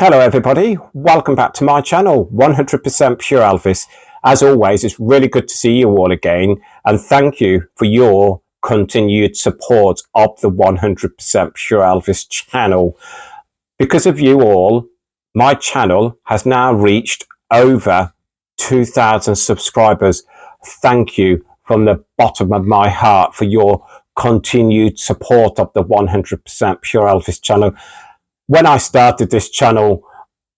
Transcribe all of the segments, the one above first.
Hello everybody, welcome back to my channel, 100% Pure Elvis. As always, it's really good to see you all again, and thank you for your continued support of the 100% Pure Elvis channel. Because of you all, my channel has now reached over 2,000 subscribers. Thank you from the bottom of my heart for your continued support of the 100% Pure Elvis channel. When I started this channel,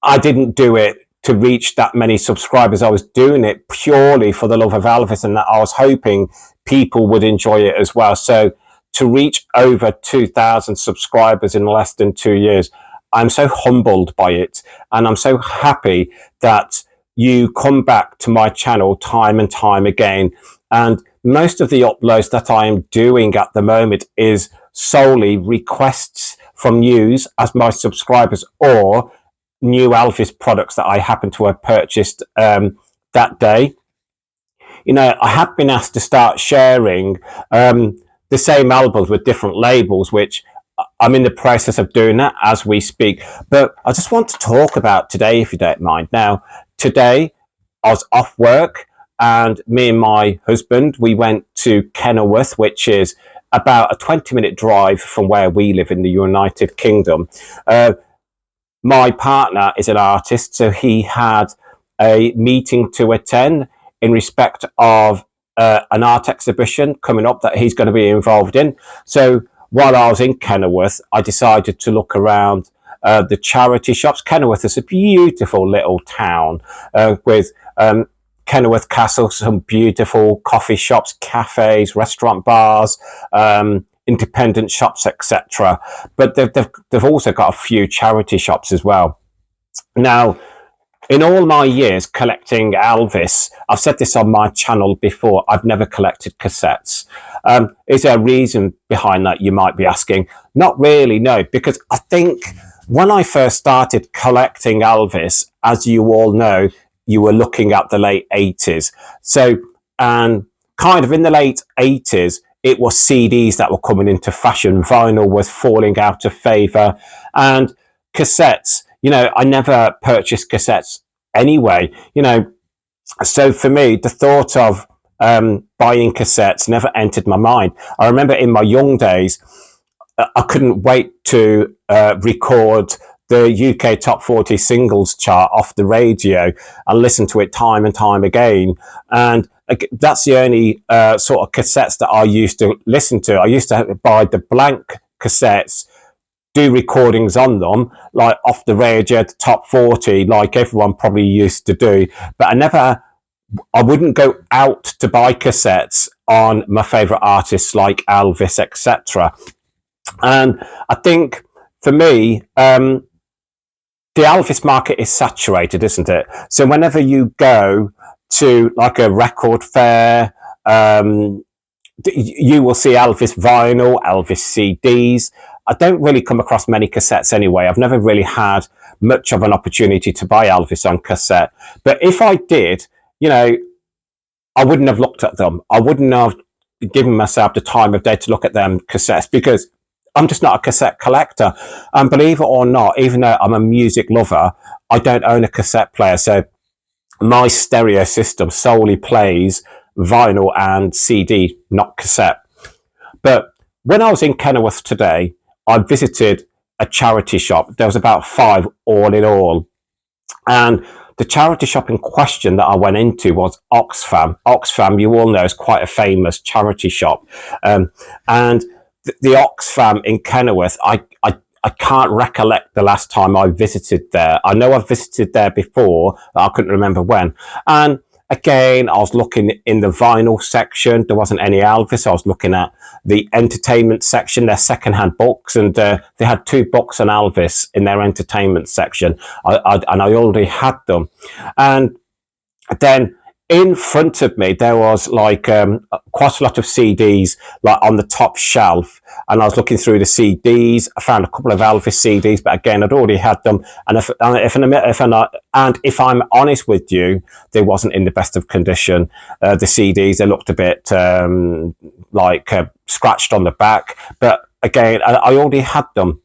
I didn't do it to reach that many subscribers. I was doing it purely for the love of Elvis, and that I was hoping people would enjoy it as well. So to reach over 2,000 subscribers in less than 2 years, I'm so humbled by it. And I'm so happy that you come back to my channel time and time again. And most of the uploads that I am doing at the moment is solely requests from you as my subscribers, or new Elvis products that I happen to have purchased that day. You know, I have been asked to start sharing the same albums with different labels, which I'm in the process of doing that as we speak. But I just want to talk about today, if you don't mind. Now, today I was off work, and me and my husband, we went to Kenilworth, which is about a 20-minute drive from where we live in the United Kingdom. My partner is an artist, so he had a meeting to attend in respect of an art exhibition coming up that he's going to be involved in. So while I was in Kenilworth, I decided to look around the charity shops. Kenilworth is a beautiful little town with Kenilworth Castle, some beautiful coffee shops, cafes, restaurant bars, independent shops, etc. But they've also got a few charity shops as well. Now, in all my years collecting Elvis, I've said this on my channel before, I've never collected cassettes. Is there a reason behind that, you might be asking? Not really, no, because I think when I first started collecting Elvis, as you all know, you were looking at the late 80s. So, and kind of in the late 80s, it was CDs that were coming into fashion. Vinyl was falling out of favor, and cassettes, you know, I never purchased cassettes anyway, you know. So for me, the thought of buying cassettes never entered my mind. I remember in my young days, I couldn't wait to record the UK Top 40 singles chart off the radio and listen to it time and time again. And that's the only sort of cassettes that I used to listen to. I used to buy the blank cassettes, do recordings on them, like off the radio, the Top 40, like everyone probably used to do. But I wouldn't go out to buy cassettes on my favourite artists like Elvis, etc. And I think for me, the Elvis market is saturated, isn't it? So whenever you go to like a record fair, you will see Elvis vinyl, Elvis CDs. I don't really come across many cassettes anyway. I've never really had much of an opportunity to buy Elvis on cassette. But if I did, you know, I wouldn't have looked at them. I wouldn't have given myself the time of day to look at them cassettes, because I'm just not a cassette collector. And believe it or not, even though I'm a music lover, I don't own a cassette player. So my stereo system solely plays vinyl and CD, not cassette. But when I was in Kennaworth today, I visited a charity shop. There was about 5 all in all. And the charity shop in question that I went into was Oxfam. Oxfam, you all know, is quite a famous charity shop. And the Oxfam in Kenilworth, I can't recollect the last time I visited there. I know I've visited there before, but I couldn't remember when. And again, I was looking in the vinyl section. There wasn't any Elvis. I was looking at the entertainment section, their secondhand books, and they had 2 books on Elvis in their entertainment section. And I already had them. And then in front of me, there was like quite a lot of CDs, like on the top shelf. And I was looking through the CDs. I found a couple of Elvis CDs, but again, I'd already had them. And if I'm honest with you, they wasn't in the best of condition. The CDs, they looked a bit scratched on the back. But again, I already had them.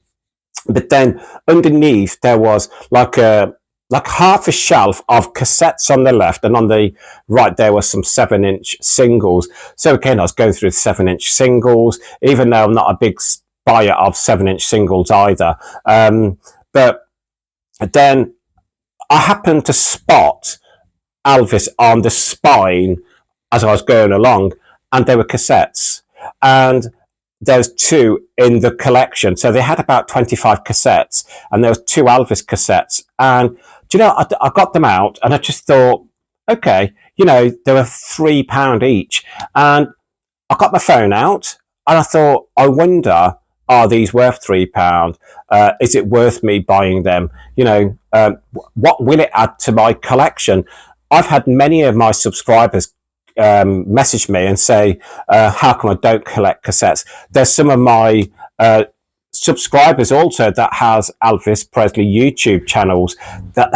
But then underneath there was like half a shelf of cassettes on the left, and on the right there was some 7-inch singles. So again, I was going through the 7-inch singles, even though I'm not a big buyer of 7-inch singles either. But then I happened to spot Elvis on the spine as I was going along, and they were cassettes. And there's two in the collection. So they had about 25 cassettes, and there was two Elvis cassettes. And do you know, I got them out, and I just thought, okay, you know, they were £3 each. And I got my phone out, and I thought, I wonder, are these worth £3? Is it worth me buying them? You know, what will it add to my collection? I've had many of my subscribers message me and say, how come I don't collect cassettes? There's some of my subscribers also that has Elvis Presley YouTube channels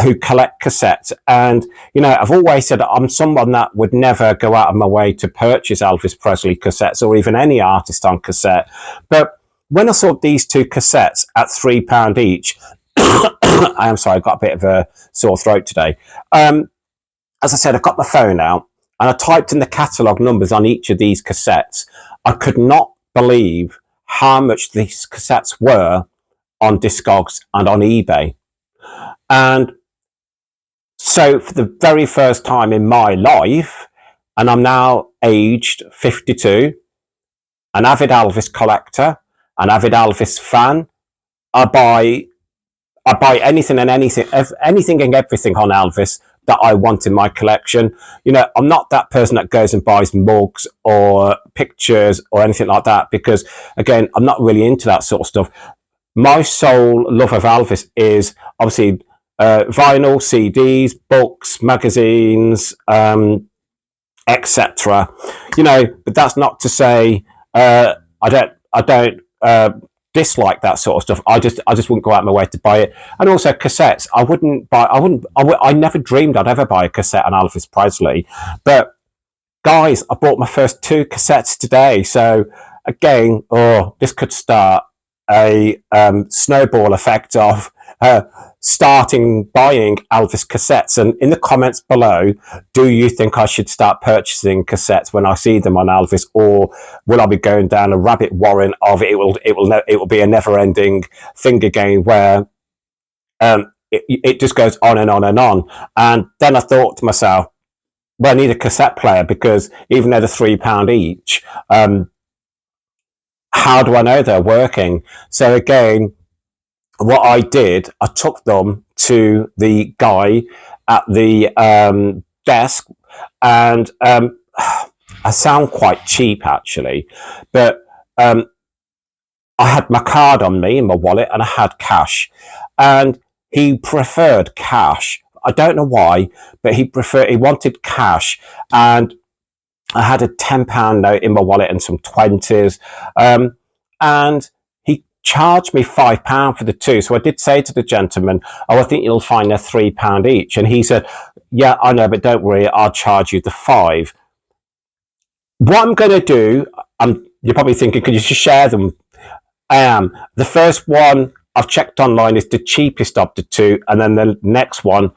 who collect cassettes. And, you know, I've always said I'm someone that would never go out of my way to purchase Elvis Presley cassettes or even any artist on cassette. But when I saw these two cassettes at £3 each, I am sorry, I've got a bit of a sore throat today. As I said, I got my phone out and I typed in the catalogue numbers on each of these cassettes. I could not believe how much these cassettes were on Discogs and on eBay. And so for the very first time in my life, and I'm now aged 52, an avid Elvis collector, an avid Elvis fan, I buy anything and anything and everything on Elvis that I want in my collection. You know, I'm not that person that goes and buys mugs or pictures or anything like that, because again, I'm not really into that sort of stuff. My sole love of Elvis is obviously vinyl, CDs, books, magazines, etc. You know, but that's not to say I don't dislike that sort of stuff. I just wouldn't go out of my way to buy it. And also cassettes, I never dreamed I'd ever buy a cassette on Elvis Presley. But guys, I bought my first 2 cassettes today. So again, this could start a snowball effect of starting buying Elvis cassettes. And in the comments below, do you think I should start purchasing cassettes when I see them on Elvis, or will I be going down a rabbit warren of it will be a never ending thing again, where it just goes on and on and on? And then I thought to myself, well, I need a cassette player, because even though they're £3 each, how do I know they're working? So again, what I did, I took them to the guy at the desk, and I sound quite cheap actually, but I had my card on me in my wallet and I had cash, and he preferred cash. I don't know why, but he wanted cash, and I had a £10 note in my wallet and some 20s, and charged me £5 for the 2. So I did say to the gentleman, I think you'll find they're £3 each. And he said, yeah, I know, but don't worry, I'll charge you the 5. What I'm going to do, you're probably thinking, could you just share them? I am. The first one I've checked online is the cheapest of the 2. And then the next one,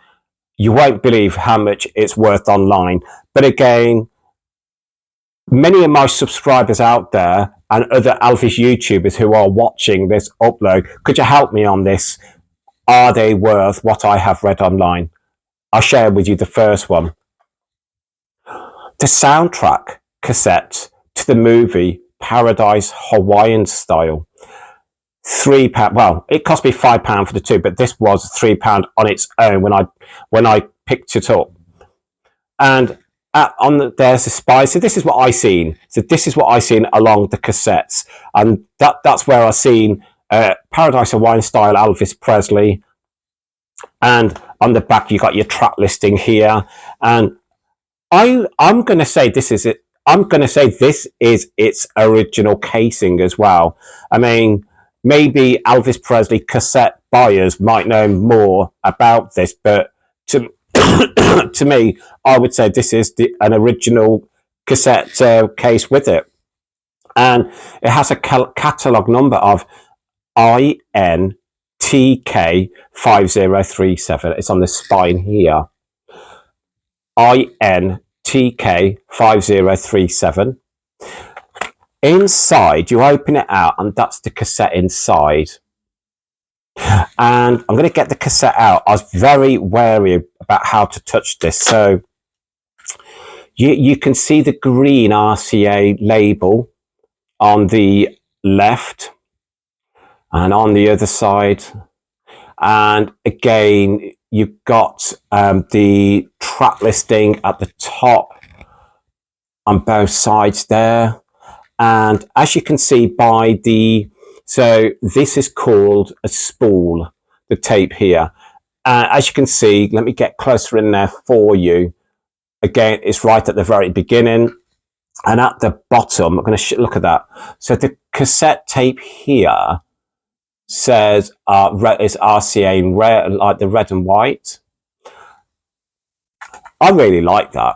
you won't believe how much it's worth online. But again, many of my subscribers out there and other Elvis YouTubers who are watching this upload, could you help me on this? Are they worth what I have read online? I'll share with you the first one. The soundtrack cassette to the movie Paradise Hawaiian Style. £3. Well, it cost me £5 for the 2, but this was £3 on its own when I picked it up. And there's a spy. So this is what I seen. So this is what I seen along the cassettes, and that's where I seen Paradise Hawaiian Style Elvis Presley, and on the back you got your track listing here. And I'm going to say this is it. I'm going to say this is its original casing as well. I mean, maybe Elvis Presley cassette buyers might know more about this, but to me, I would say this is an original cassette case with it. And it has a catalogue number of IN INTK5037. It's on the spine here. INTK5037. Inside, you open it out, and that's the cassette inside. And I'm going to get the cassette out. I was very wary about how to touch this. So you can see the green RCA label on the left and on the other side. And again, you've got the track listing at the top on both sides there. And as you can see by so this is called a spool, the tape here. As you can see, let me get closer in there for you. Again, it's right at the very beginning. And at the bottom, I'm going to look at that. So the cassette tape here says is RCA in red, like the red and white. I really like that.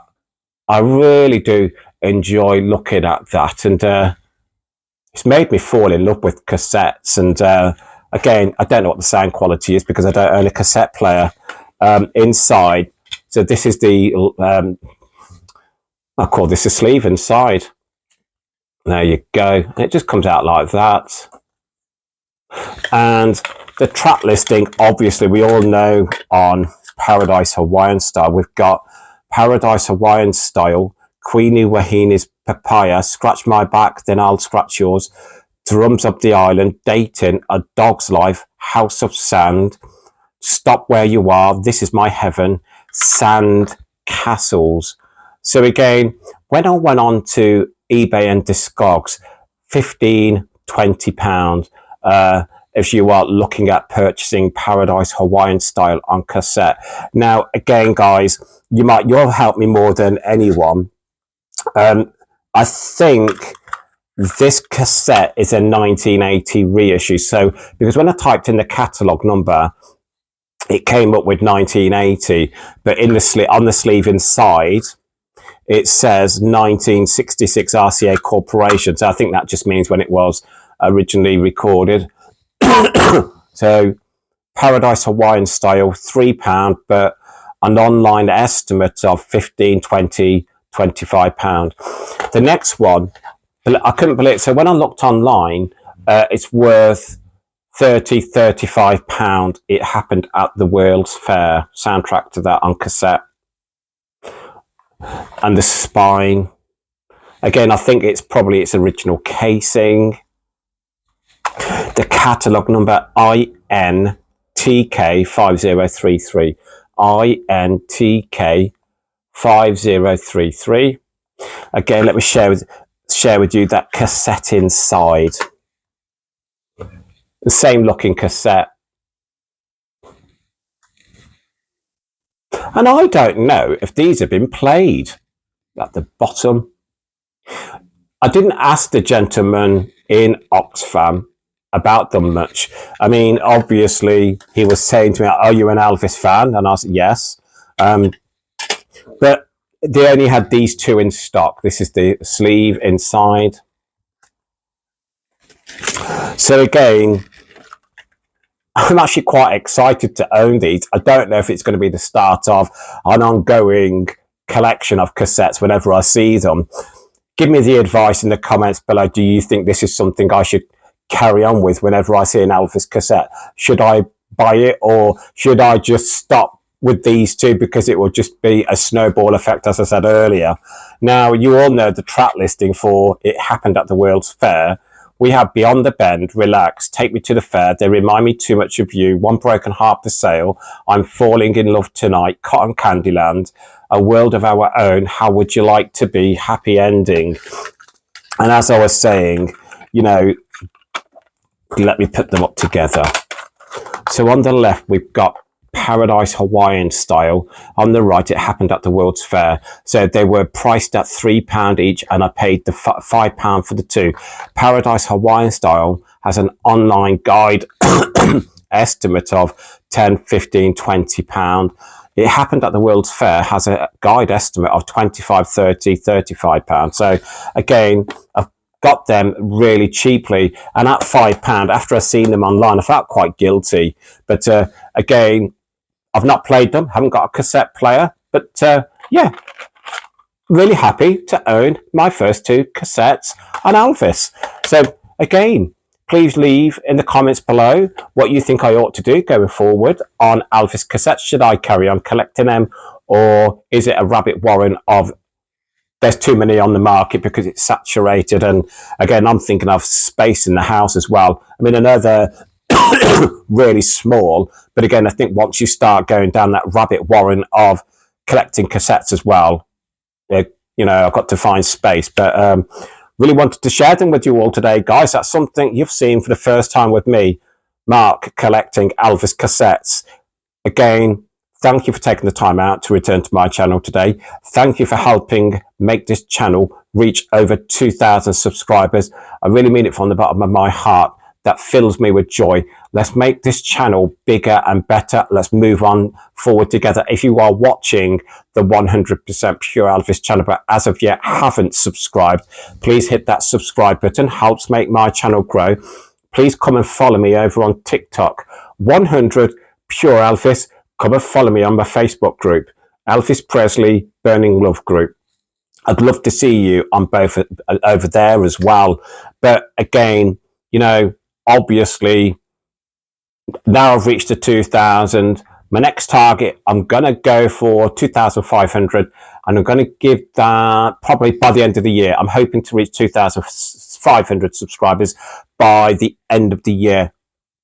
I really do enjoy looking at that. And it's made me fall in love with cassettes. And again, I don't know what the sound quality is because I don't own a cassette player inside. So this is the, I call this a sleeve inside. There you go. And it just comes out like that. And the track listing, obviously, we all know on Paradise Hawaiian Style. We've got Paradise Hawaiian Style, Queenie Wahini's Papaya, Scratch My Back, Then I'll Scratch Yours, Drums Up the Island, Dating, A Dog's Life, House of Sand, Stop Where You Are, This Is My Heaven, Sand Castles. So again, when I went on to eBay and Discogs, £15-20 if you are looking at purchasing Paradise Hawaiian Style on cassette. Now, again, guys, you'll help me more than anyone. I think this cassette is a 1980 reissue. So, because when I typed in the catalogue number, it came up with 1980, but on the sleeve inside, it says 1966 RCA Corporation. So I think that just means when it was originally recorded. So Paradise Hawaiian Style, £3, but an online estimate of £15, $20, £25. The next one, I couldn't believe it. So when I looked online, it's worth £30, £35. It happened at the World's Fair. Soundtrack to that on cassette. And the spine. Again, I think it's probably its original casing. The catalogue number INTK5033. INTK5033. Again, let me share with you that cassette inside. The same looking cassette. And I don't know if these have been played at the bottom. I didn't ask the gentleman in Oxfam about them much. I mean, obviously, he was saying to me, "Are you an Elvis fan?" And I said, "Yes." But they only had these two in stock. This is the sleeve inside. So again, I'm actually quite excited to own these. I don't know if it's going to be the start of an ongoing collection of cassettes whenever I see them. Give me the advice in the comments below. Do you think this is something I should carry on with whenever I see an Elvis cassette? Should I buy it, or should I just stop with these two because it will just be a snowball effect, as I said earlier? Now, you all know the track listing for It Happened at the World's Fair. We have Beyond the Bend, Relax, Take Me to the Fair, They Remind Me Too Much of You, One Broken Heart for Sale, I'm Falling in Love Tonight, Cotton Candy Land, A World of Our Own, How Would You Like to Be, Happy Ending. And as I was saying, you know, let me put them up together. So on the left, we've got Paradise Hawaiian Style. On the right, It Happened at the World's Fair. So they were priced at £3 each, and I paid the £5 for the two. Paradise Hawaiian Style has an online guide estimate of £10, £15, £20. It Happened at the World's Fair has a guide estimate of £25, £30, £35. So again, I've got them really cheaply, and at £5, after I've seen them online, I felt quite guilty. But again, I've not played them, haven't got a cassette player, but yeah, really happy to own my first 2 cassettes on Elvis. So again, please leave in the comments below what you think I ought to do going forward on Elvis cassettes. Should I carry on collecting them, or is it a rabbit warren of there's too many on the market because it's saturated? And again, I'm thinking of space in the house as well. I mean, I know they're really small, but again, I think once you start going down that rabbit warren of collecting cassettes as well, you know, I've got to find space. But really wanted to share them with you all today, guys. That's something you've seen for the first time with me, Mark, collecting Elvis cassettes. Again, thank you for taking the time out to return to my channel today. Thank you for helping make this channel reach over 2,000 subscribers. I really mean it from the bottom of my heart. That fills me with joy. Let's make this channel bigger and better. Let's move on forward together. If you are watching the 100% Pure Elvis channel, but as of yet haven't subscribed, please hit that subscribe button. Helps make my channel grow. Please come and follow me over on TikTok, 100 Pure Elvis. Come and follow me on my Facebook group, Elvis Presley Burning Love Group. I'd love to see you on both over there as well. But again, you know, obviously, now I've reached the 2,000. My next target, I'm going to go for 2,500, and I'm going to give that probably by the end of the year. I'm hoping to reach 2,500 subscribers by the end of the year.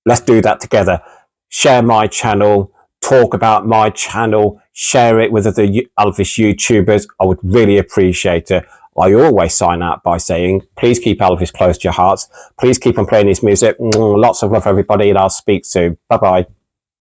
Let's do that together. Share my channel, talk about my channel, share it with other Elvis YouTubers. I would really appreciate it. I always sign out by saying, please keep Elvis close to your hearts. Please keep on playing his music. Lots of love, everybody, and I'll speak soon. Bye-bye.